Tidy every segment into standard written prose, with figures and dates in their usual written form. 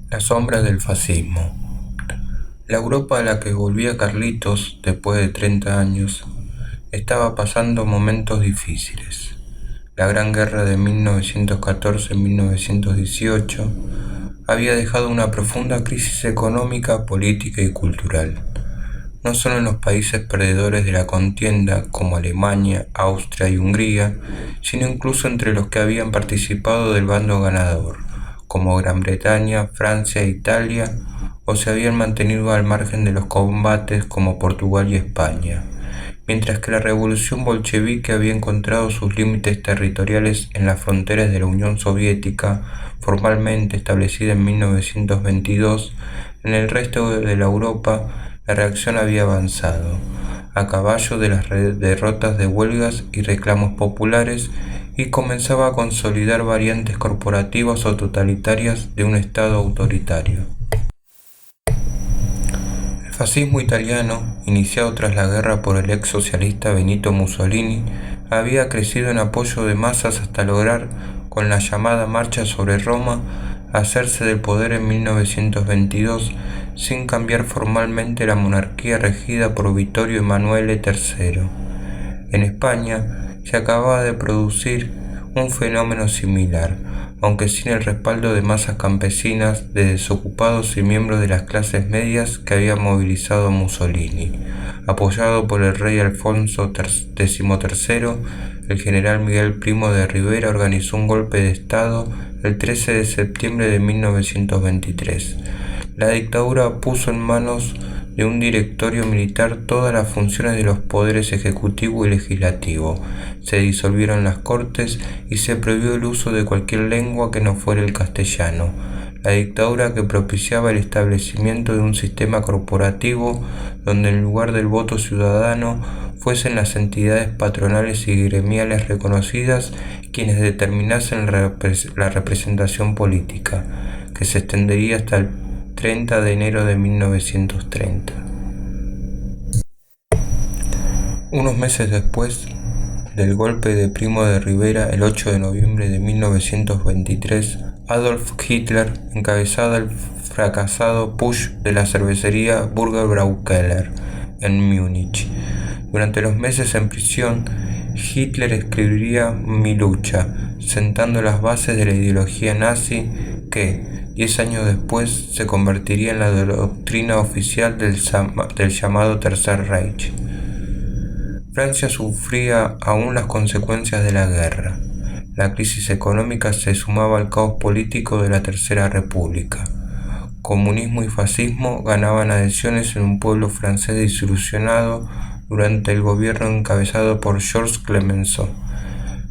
La sombra del fascismo. La Europa a la que volvía Carlitos después de 30 años estaba pasando momentos difíciles. La Gran Guerra de 1914-1918 había dejado una profunda crisis económica, política y cultural, no solo en los países perdedores de la contienda como Alemania, Austria y Hungría, sino incluso entre los que habían participado del bando ganador, como Gran Bretaña, Francia e Italia, o se habían mantenido al margen de los combates como Portugal y España, mientras que la revolución bolchevique había encontrado sus límites territoriales en las fronteras de la Unión Soviética, formalmente establecida en 1922. En el resto de la Europa, la reacción había avanzado, a caballo de las derrotas de huelgas y reclamos populares, y comenzaba a consolidar variantes corporativas o totalitarias de un Estado autoritario. El fascismo italiano, iniciado tras la guerra por el ex socialista Benito Mussolini, había crecido en apoyo de masas hasta lograr, con la llamada Marcha sobre Roma, hacerse del poder en 1922 sin cambiar formalmente la monarquía regida por Vittorio Emanuele III. En España se acababa de producir un fenómeno similar, aunque sin el respaldo de masas campesinas, de desocupados y miembros de las clases medias que había movilizado Mussolini. Apoyado por el rey Alfonso XIII, el general Miguel Primo de Rivera organizó un golpe de Estado el 13 de septiembre de 1923. La dictadura puso en manos de un directorio militar todas las funciones de los poderes ejecutivo y legislativo. Se disolvieron las cortes y se prohibió el uso de cualquier lengua que no fuera el castellano. La dictadura que propiciaba el establecimiento de un sistema corporativo donde en lugar del voto ciudadano fuesen las entidades patronales y gremiales reconocidas quienes determinasen la representación política, que se extendería hasta el 30 de enero de 1930. Unos meses después del golpe de Primo de Rivera, el 8 de noviembre de 1923, Adolf Hitler encabezaba el fracasado putsch de la cervecería Burger Braukeller en Múnich. Durante los meses en prisión, Hitler escribiría Mi lucha, sentando las bases de la ideología nazi que, 10 años después, se convertiría en la doctrina oficial del llamado Tercer Reich. Francia sufría aún las consecuencias de la guerra. La crisis económica se sumaba al caos político de la Tercera República. Comunismo y fascismo ganaban adhesiones en un pueblo francés desilusionado durante el gobierno encabezado por Georges Clemenceau.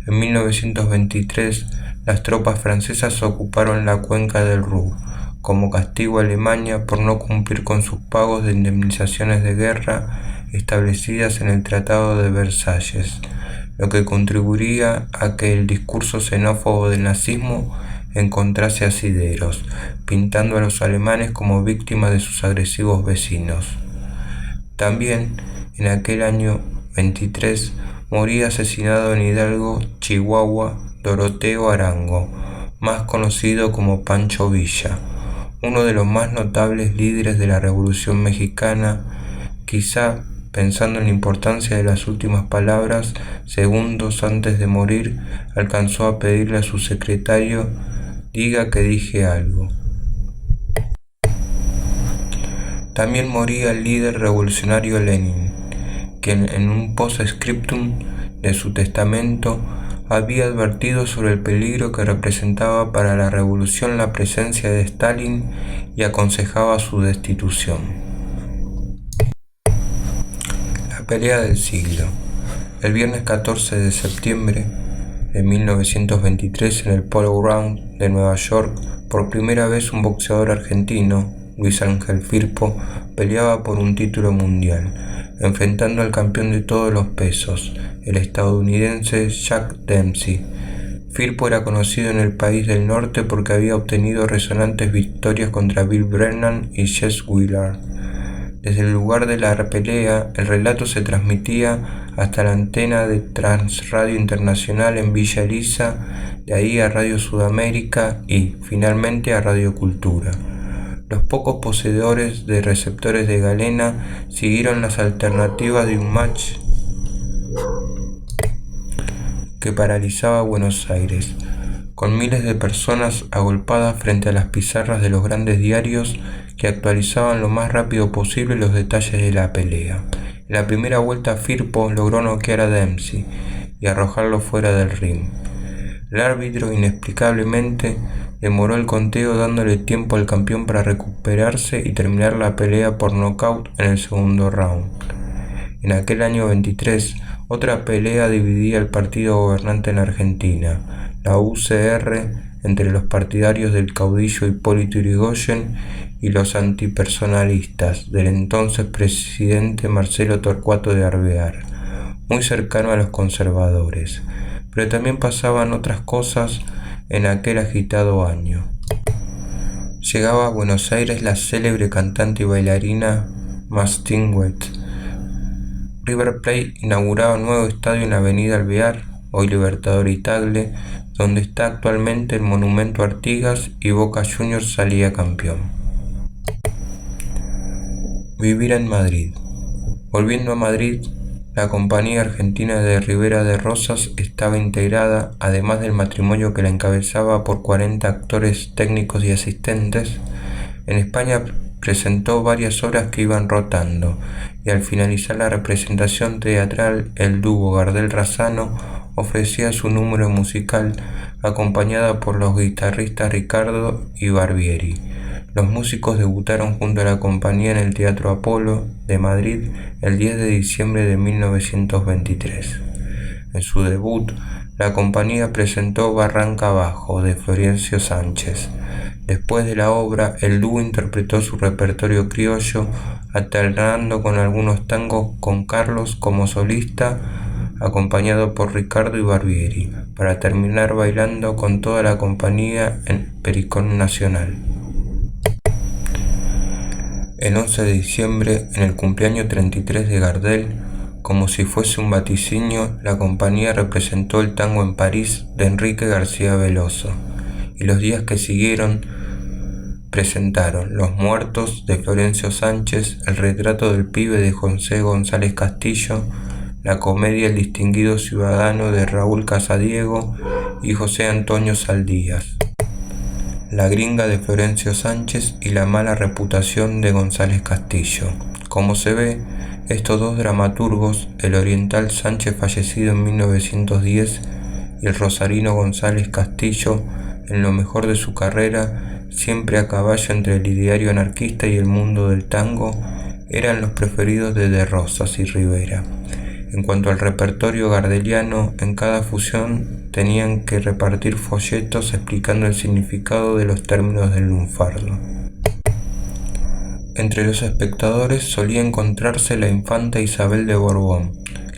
En 1923, las tropas francesas ocuparon la cuenca del Ruhr, como castigo a Alemania por no cumplir con sus pagos de indemnizaciones de guerra establecidas en el Tratado de Versalles, lo que contribuiría a que el discurso xenófobo del nazismo encontrase asideros, pintando a los alemanes como víctimas de sus agresivos vecinos. También, en aquel año 23, moría asesinado en Hidalgo, Chihuahua, Doroteo Arango, más conocido como Pancho Villa, uno de los más notables líderes de la Revolución Mexicana. Quizá, pensando en la importancia de las últimas palabras, segundos antes de morir, alcanzó a pedirle a su secretario: diga que dije algo. También moría el líder revolucionario Lenin, quien en un post-scriptum de su testamento había advertido sobre el peligro que representaba para la revolución la presencia de Stalin y aconsejaba su destitución. La pelea del siglo. El viernes 14 de septiembre de 1923, en el Polo Ground de Nueva York, por primera vez un boxeador argentino, Luis Ángel Firpo, peleaba por un título mundial, enfrentando al campeón de todos los pesos, el estadounidense Jack Dempsey. Firpo era conocido en el país del norte porque había obtenido resonantes victorias contra Bill Brennan y Jess Willard. Desde el lugar de la pelea, el relato se transmitía hasta la antena de Transradio Internacional en Villa Elisa, de ahí a Radio Sudamérica y, finalmente, a Radio Cultura. Los pocos poseedores de receptores de galena siguieron las alternativas de un match que paralizaba Buenos Aires, con miles de personas agolpadas frente a las pizarras de los grandes diarios que actualizaban lo más rápido posible los detalles de la pelea. En la primera vuelta Firpo logró noquear a Dempsey y arrojarlo fuera del ring. El árbitro inexplicablemente demoró el conteo dándole tiempo al campeón para recuperarse y terminar la pelea por nocaut en el segundo round. En aquel año 23, otra pelea dividía el partido gobernante en Argentina, la UCR, entre los partidarios del caudillo Hipólito Yrigoyen y los antipersonalistas del entonces presidente Marcelo Torcuato de Alvear, muy cercano a los conservadores. Pero también pasaban otras cosas en aquel agitado año. Llegaba a Buenos Aires la célebre cantante y bailarina Mastinguet. River Plate inauguraba un nuevo estadio en la avenida Alvear, hoy Libertador y Tagle, donde está actualmente el Monumento Artigas, y Boca Juniors salía campeón. Vivir en Madrid. Volviendo a Madrid, la compañía argentina de Rivera de Rosas estaba integrada, además del matrimonio que la encabezaba, por 40 actores técnicos y asistentes. En España presentó varias obras que iban rotando, y al finalizar la representación teatral, el dúo Gardel-Razzano ofrecía su número musical, acompañada por los guitarristas Ricardo y Barbieri. Los músicos debutaron junto a la compañía en el Teatro Apolo de Madrid el 10 de diciembre de 1923. En su debut, la compañía presentó Barranca Abajo, de Florencio Sánchez. Después de la obra, el dúo interpretó su repertorio criollo, alternando con algunos tangos con Carlos como solista, acompañado por Ricardo y Barbieri, para terminar bailando con toda la compañía en Pericón Nacional. El 11 de diciembre, en el cumpleaños 33 de Gardel, como si fuese un vaticinio, la compañía representó el tango en París de Enrique García Veloso, y los días que siguieron presentaron Los Muertos de Florencio Sánchez, El retrato del pibe de José González Castillo, la comedia El distinguido ciudadano de Raúl Casadiego y José Antonio Saldías, La gringa de Florencio Sánchez y La mala reputación de González Castillo. Como se ve, estos dos dramaturgos, el oriental Sánchez, fallecido en 1910, y el rosarino González Castillo, en lo mejor de su carrera, siempre a caballo entre el ideario anarquista y el mundo del tango, eran los preferidos de Rosas y Rivera. En cuanto al repertorio gardeliano, en cada función tenían que repartir folletos explicando el significado de los términos del lunfardo. Entre los espectadores solía encontrarse la infanta Isabel de Borbón,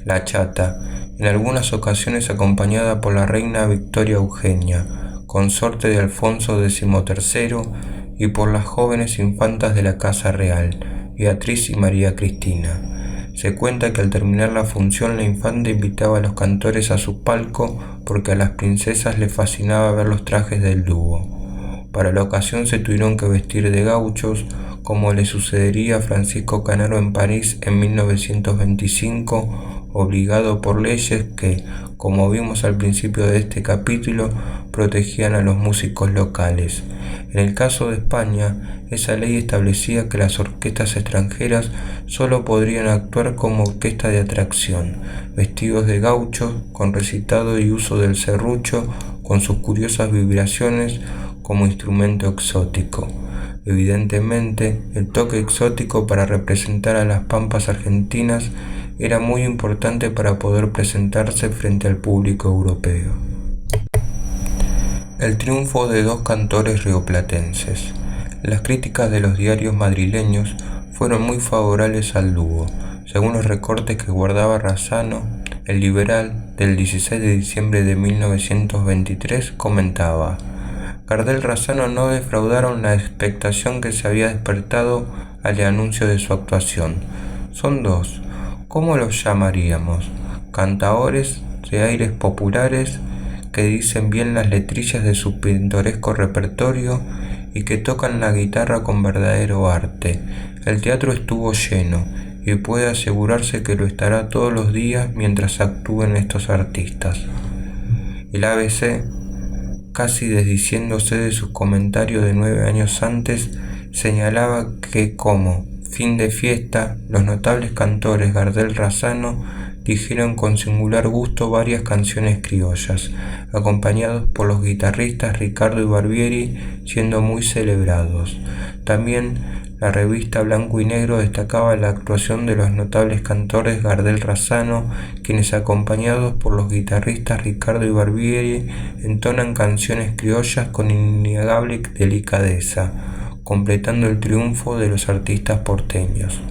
la chata, en algunas ocasiones acompañada por la reina Victoria Eugenia, consorte de Alfonso XIII, y por las jóvenes infantas de la Casa Real, Beatriz y María Cristina. Se cuenta que al terminar la función la infanta invitaba a los cantores a su palco porque a las princesas les fascinaba ver los trajes del dúo. Para la ocasión se tuvieron que vestir de gauchos, como le sucedería a Francisco Canaro en París en 1925, obligado por leyes que, como vimos al principio de este capítulo, protegían a los músicos locales. En el caso de España, esa ley establecía que las orquestas extranjeras solo podrían actuar como orquesta de atracción, vestidos de gauchos, con recitado y uso del serrucho, con sus curiosas vibraciones como instrumento exótico. Evidentemente, el toque exótico para representar a las pampas argentinas era muy importante para poder presentarse frente al público europeo. El triunfo de dos cantores rioplatenses. Las críticas de los diarios madrileños fueron muy favorables al dúo. Según los recortes que guardaba Razzano, el Liberal, del 16 de diciembre de 1923, comentaba: Gardel-Razzano no defraudaron la expectación que se había despertado al anuncio de su actuación. Son dos, ¿cómo los llamaríamos? Cantaores de aires populares que dicen bien las letrillas de su pintoresco repertorio y que tocan la guitarra con verdadero arte. El teatro estuvo lleno y puede asegurarse que lo estará todos los días mientras actúen estos artistas. El ABC, casi desdiciéndose de sus comentarios de 9 años antes, señalaba que como fin de fiesta, los notables cantores Gardel Razzano dijeron con singular gusto varias canciones criollas, acompañados por los guitarristas Ricardo y Barbieri, siendo muy celebrados. También la revista Blanco y Negro destacaba la actuación de los notables cantores Gardel Razzano, quienes acompañados por los guitarristas Ricardo y Barbieri entonan canciones criollas con innegable delicadeza, completando el triunfo de los artistas porteños.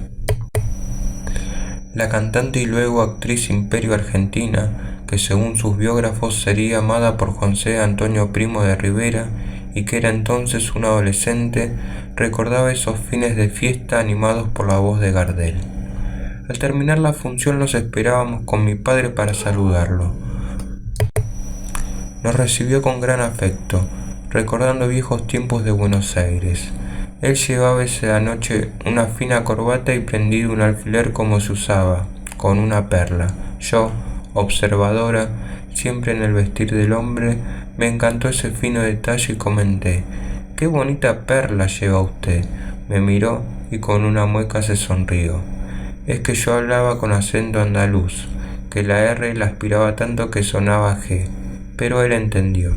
La cantante y luego actriz Imperio Argentina, que según sus biógrafos sería amada por José Antonio Primo de Rivera y que era entonces una adolescente, recordaba esos fines de fiesta animados por la voz de Gardel. Al terminar la función los esperábamos con mi padre para saludarlo. Nos recibió con gran afecto, recordando viejos tiempos de Buenos Aires. Él llevaba esa noche una fina corbata y prendido un alfiler como se usaba, con una perla. Yo, observadora, siempre en el vestir del hombre, me encantó ese fino detalle y comenté: «¡Qué bonita perla lleva usted!». Me miró y con una mueca se sonrió. Es que yo hablaba con acento andaluz, que la R la aspiraba tanto que sonaba G, pero él entendió.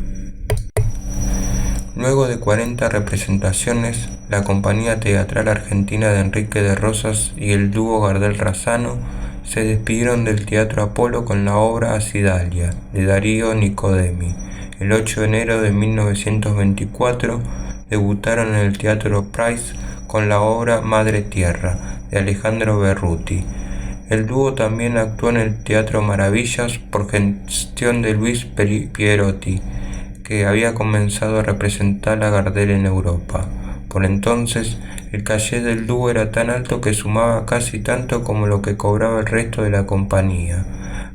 Luego de 40 representaciones, la compañía teatral argentina de Enrique de Rosas y el dúo Gardel Razzano se despidieron del Teatro Apolo con la obra Asidalia, de Darío Nicodemi. El 8 de enero de 1924 debutaron en el Teatro Price con la obra Madre Tierra, de Alejandro Berruti. El dúo también actuó en el Teatro Maravillas por gestión de Luis Pierotti, que había comenzado a representar a Gardel en Europa. Por entonces, el caché del dúo era tan alto que sumaba casi tanto como lo que cobraba el resto de la compañía.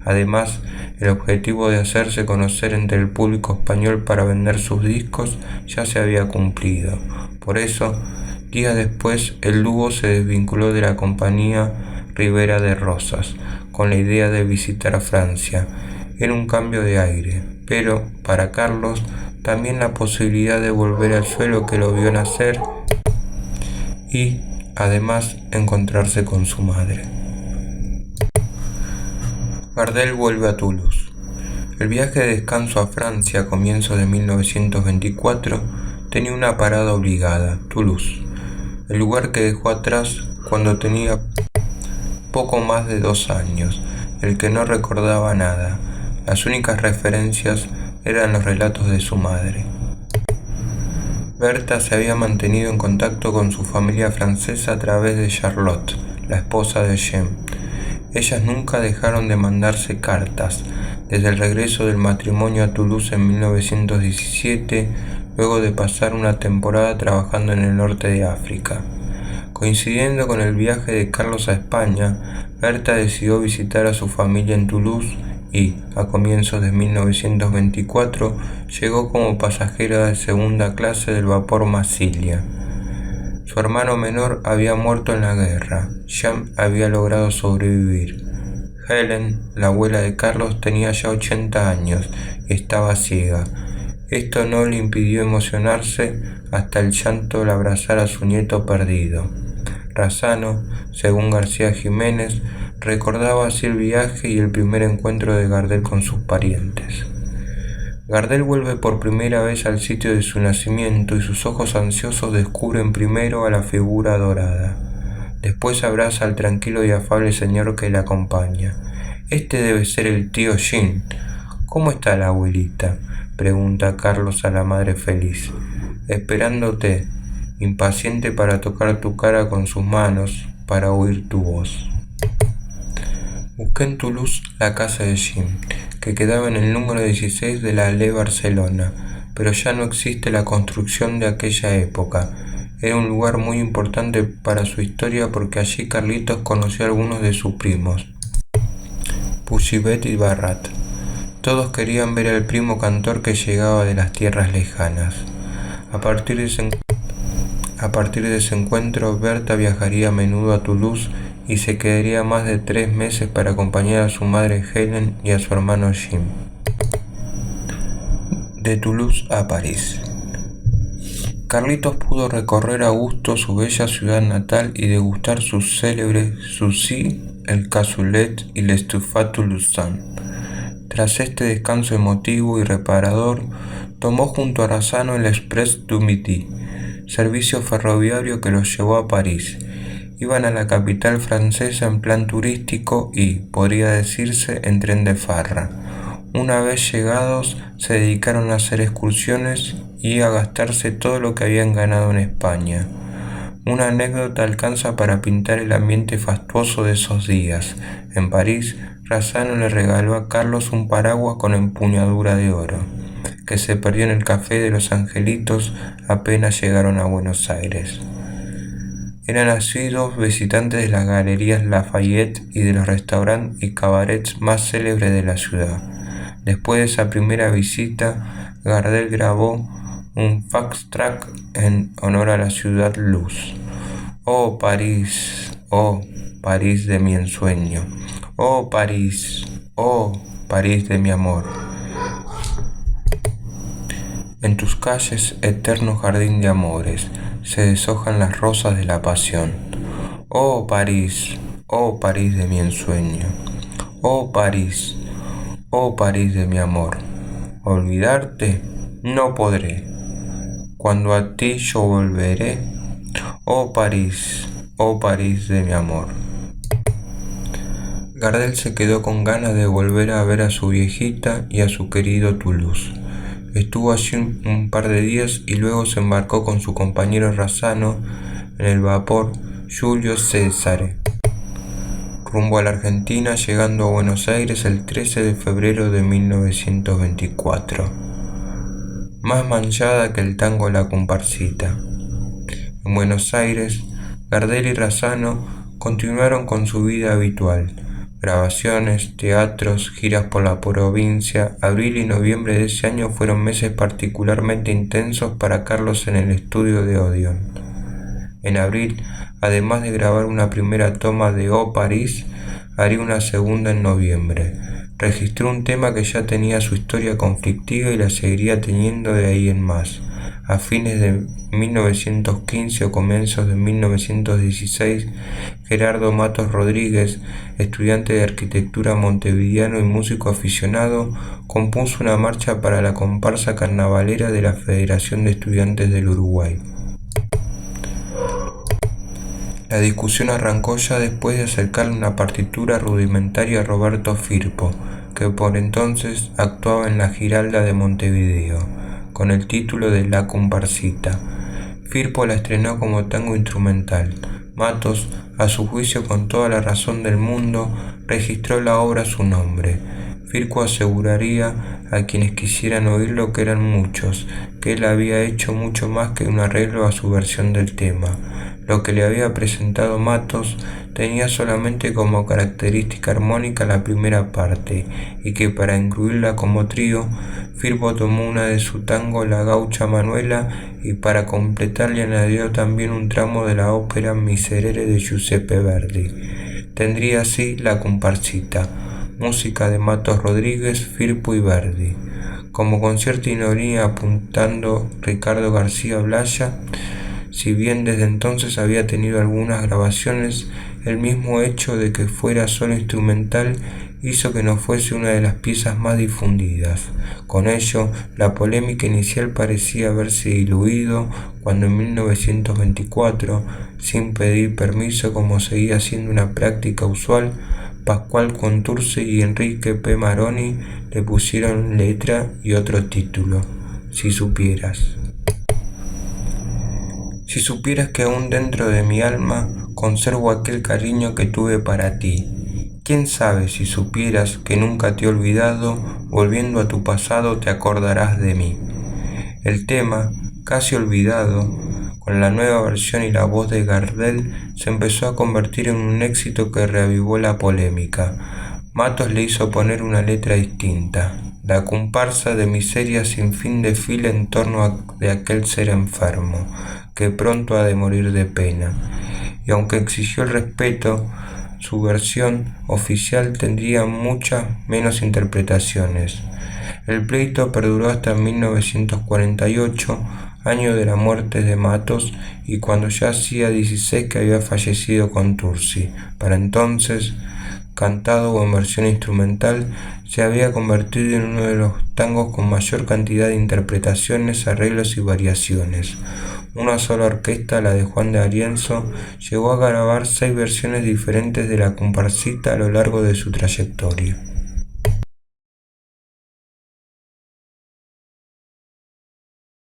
Además, el objetivo de hacerse conocer entre el público español para vender sus discos ya se había cumplido. Por eso, días después, el dúo se desvinculó de la compañía Rivera de Rosas, con la idea de visitar Francia. Era un cambio de aire, pero, para Carlos, también la posibilidad de volver al suelo que lo vio nacer y, además, encontrarse con su madre. Gardel vuelve a Toulouse. El viaje de descanso a Francia a comienzos de 1924 tenía una parada obligada, Toulouse, el lugar que dejó atrás cuando tenía poco más de 2 años, el que no recordaba nada. Las únicas referencias eran los relatos de su madre. Berta se había mantenido en contacto con su familia francesa a través de Charlotte, la esposa de Jean. Ellas nunca dejaron de mandarse cartas, desde el regreso del matrimonio a Toulouse en 1917, luego de pasar una temporada trabajando en el norte de África. Coincidiendo con el viaje de Carlos a España, Berta decidió visitar a su familia en Toulouse y, a comienzos de 1924, llegó como pasajera de segunda clase del vapor Massilia. Su hermano menor había muerto en la guerra. Jean había logrado sobrevivir. Helen, la abuela de Carlos, tenía ya 80 años y estaba ciega. Esto no le impidió emocionarse hasta el llanto al abrazar a su nieto perdido. Razzano, según García Jiménez, recordaba así el viaje y el primer encuentro de Gardel con sus parientes. Gardel vuelve por primera vez al sitio de su nacimiento y sus ojos ansiosos descubren primero a la figura dorada. Después abraza al tranquilo y afable señor que le acompaña. Este debe ser el tío Jean. ¿Cómo está la abuelita?, pregunta Carlos a la madre feliz. Esperándote, impaciente para tocar tu cara con sus manos, para oír tu voz. Busqué en Toulouse la casa de Jean, que quedaba en el número 16 de la Allée Barcelona, pero ya no existe la construcción de aquella época. Era un lugar muy importante para su historia porque allí Carlitos conoció a algunos de sus primos, Puchibet y Barrat. Todos querían ver al primo cantor que llegaba de las tierras lejanas. A partir de ese A partir de ese encuentro, Berta viajaría a menudo a Toulouse y se quedaría más de 3 meses para acompañar a su madre Helen y a su hermano Jim. De Toulouse a París. Carlitos pudo recorrer a gusto su bella ciudad natal y degustar sus célebres sushi, el cassoulet y l'estouffade toulousain. Tras este descanso emotivo y reparador, tomó junto a Razzano el Express du Midi, servicio ferroviario que los llevó a París. Iban a la capital francesa en plan turístico y, podría decirse, en tren de farra. Una vez llegados, se dedicaron a hacer excursiones y a gastarse todo lo que habían ganado en España. Una anécdota alcanza para pintar el ambiente fastuoso de esos días. En París, Razzano le regaló a Carlos un paraguas con empuñadura de oro, que se perdió en el Café de los Angelitos apenas llegaron a Buenos Aires. Eran asiduos visitantes de las galerías Lafayette y de los restaurantes y cabarets más célebres de la ciudad. Después de esa primera visita, Gardel grabó un fax-track en honor a la ciudad luz. Oh París de mi ensueño, oh París de mi amor. En tus calles, eterno jardín de amores, se deshojan las rosas de la pasión. Oh París de mi ensueño, oh París de mi amor. Olvidarte no podré, cuando a ti yo volveré. Oh París de mi amor. Gardel se quedó con ganas de volver a ver a su viejita y a su querido Toulouse. Estuvo allí un par de días y luego se embarcó con su compañero Razzano en el vapor Julio César, rumbo a la Argentina, llegando a Buenos Aires el 13 de febrero de 1924. Más manchada que el tango La Comparsita. En Buenos Aires, Gardel y Razzano continuaron con su vida habitual. Grabaciones, teatros, giras por la provincia. Abril y noviembre de ese año fueron meses particularmente intensos para Carlos en el estudio de Odeón. En abril, además de grabar una primera toma de Oh París, haría una segunda en noviembre. Registró un tema que ya tenía su historia conflictiva y la seguiría teniendo de ahí en más. A fines de 1915 o comienzos de 1916, Gerardo Matos Rodríguez, estudiante de arquitectura montevideano y músico aficionado, compuso una marcha para la comparsa carnavalera de la Federación de Estudiantes del Uruguay. La discusión arrancó ya después de acercarle una partitura rudimentaria a Roberto Firpo, que por entonces actuaba en la Giralda de Montevideo, con el título de La Comparsita. Firpo la estrenó como tango instrumental. Matos, a su juicio con toda la razón del mundo, registró la obra a su nombre. Firpo aseguraría a quienes quisieran oírlo, que eran muchos, que él había hecho mucho más que un arreglo a su versión del tema. Lo que le había presentado Matos tenía solamente como característica armónica la primera parte, y que para incluirla como trío, Firpo tomó una de su tango La Gaucha Manuela, y para completar le añadió también un tramo de la ópera Miserere de Giuseppe Verdi. Tendría así La Comparsita, música de Matos Rodríguez, Firpo y Verdi. Como con cierta ironía apuntando Ricardo García Blaya, si bien desde entonces había tenido algunas grabaciones, el mismo hecho de que fuera solo instrumental hizo que no fuese una de las piezas más difundidas. Con ello, la polémica inicial parecía haberse diluido cuando en 1924, sin pedir permiso como seguía siendo una práctica usual, Pascual Contursi y Enrique P. Maroni le pusieron letra y otro título, Si supieras. Si supieras que aún dentro de mi alma conservo aquel cariño que tuve para ti. ¿Quién sabe si supieras que nunca te he olvidado, volviendo a tu pasado te acordarás de mí? El tema, casi olvidado, con la nueva versión y la voz de Gardel, se empezó a convertir en un éxito que reavivó la polémica. Matos le hizo poner una letra distinta. la comparsa de miseria sin fin desfila en torno de aquel ser enfermo, que pronto ha de morir de pena. Y aunque exigió el respeto, su versión oficial tendría muchas menos interpretaciones. El pleito perduró hasta 1948, año de la muerte de Matos, y cuando ya hacía 16 que había fallecido Contursi. Para entonces, cantado o en versión instrumental, se había convertido en uno de los tangos con mayor cantidad de interpretaciones, arreglos y variaciones. Una sola orquesta, la de Juan de Arienzo, llegó a grabar 6 versiones diferentes de la comparsita a lo largo de su trayectoria.